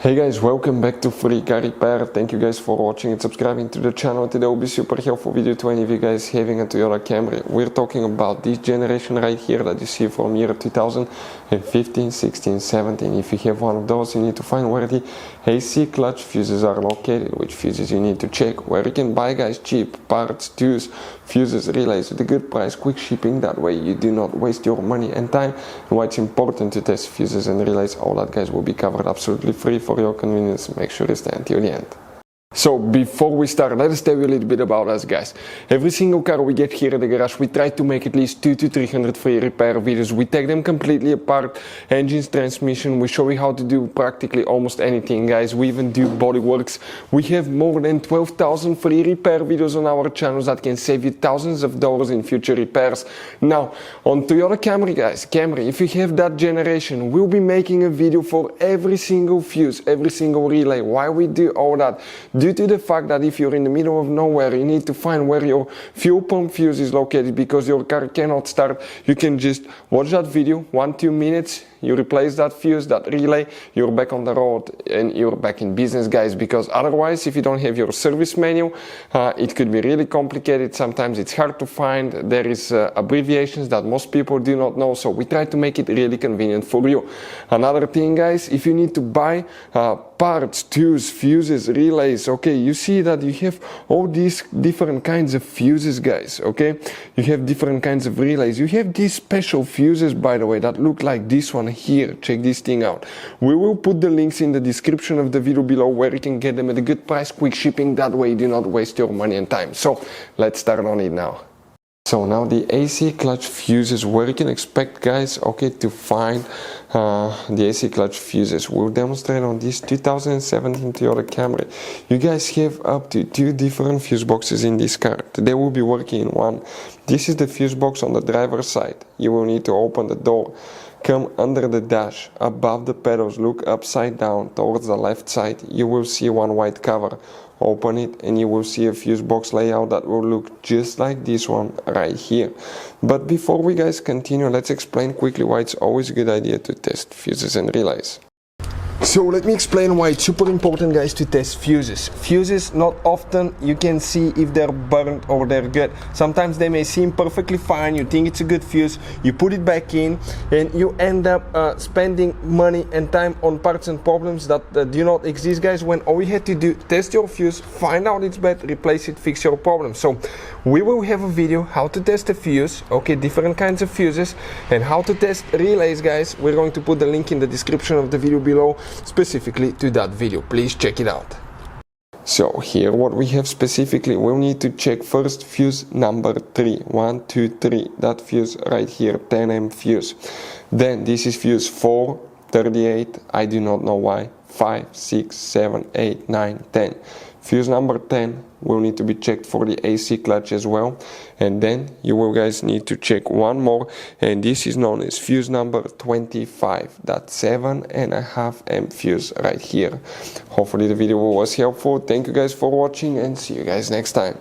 Hey guys, welcome back to Free Car Repair. Thank you guys for watching and subscribing to the channel. Today will be super helpful video to any of you guys having a Toyota Camry. We're talking about this generation right here that you see from year 2015, 16, 17. If you have one of those, you need to find where the AC clutch fuses are located, which fuses you need to check, where you can buy guys cheap parts, tools, fuses, relays with a good price, quick shipping. That way you do not waste your money and time, and why it's important to test fuses and relays. All that guys will be covered absolutely free for your convenience. Make sure you stay until the end. So before we start, let us tell you a little bit about us guys. Every single car we get here at the garage, we try to make at least 200 to 300 free repair videos. We take them completely apart, engines, transmission. We show you how to do practically almost anything guys. We even do body works. We have more than 12,000 free repair videos on our channels that can save you thousands of dollars in future repairs. Now on Toyota Camry guys, if you have that generation, we'll be making a video for every single fuse, every single relay. Why we do all that? Due to the fact that if you're in the middle of nowhere, you need to find where your fuel pump fuse is located because your car cannot start. You can just watch that video, 1-2 minutes, you replace that fuse, that relay, you're back on the road and you're back in business guys, because otherwise if you don't have your service manual, it could be really complicated. Sometimes it's hard to find. There is abbreviations that most people do not know, so we try to make it really convenient for you. Another thing guys, if you need to buy parts, tools, fuses, relays, okay, you see that you have all these different kinds of fuses guys, okay, you have different kinds of relays, you have these special fuses by the way that look like this one here. Check this thing out. We will put the links in the description of the video below where you can get them at a good price, quick shipping. That way you do not waste your money and time. So let's start on it now. So now the AC clutch fuses, where you can expect guys, okay, to find the AC clutch fuses. We'll demonstrate on this 2017 Toyota Camry. You guys have up to 2 different fuse boxes in this car. They will be working in one. This is the fuse box on the driver's side. You will need to open the door, come under the dash, above the pedals, look upside down towards the left side. You will see one white cover. Open it and you will see a fuse box layout that will look just like this one right here. But before we guys continue, let's explain quickly why it's always a good idea to test fuses and relays. So let me explain why it's super important guys to test fuses. Fuses, not often you can see if they're burnt or they're good. Sometimes they may seem perfectly fine, you think it's a good fuse, you put it back in and you end up spending money and time on parts and problems that do not exist guys, when all you had to do, test your fuse, find out it's bad, replace it, fix your problem. So we will have a video how to test a fuse, okay, different kinds of fuses, and how to test relays guys. We're going to put the link in the description of the video below specifically to that video. Please check it out. So here what we have specifically, we'll need to check first fuse number 3, 1, 2, 3, that fuse right here, 10M fuse. Then this is fuse 4, 38, I do not know why, 5, 6, 7, 8, 9, 10. Fuse number 10 will need to be checked for the AC clutch as well. And then you will guys need to check one more, and this is known as fuse number 25, that 7.5M fuse right here. Hopefully the video was helpful. Thank you guys for watching and see you guys next time.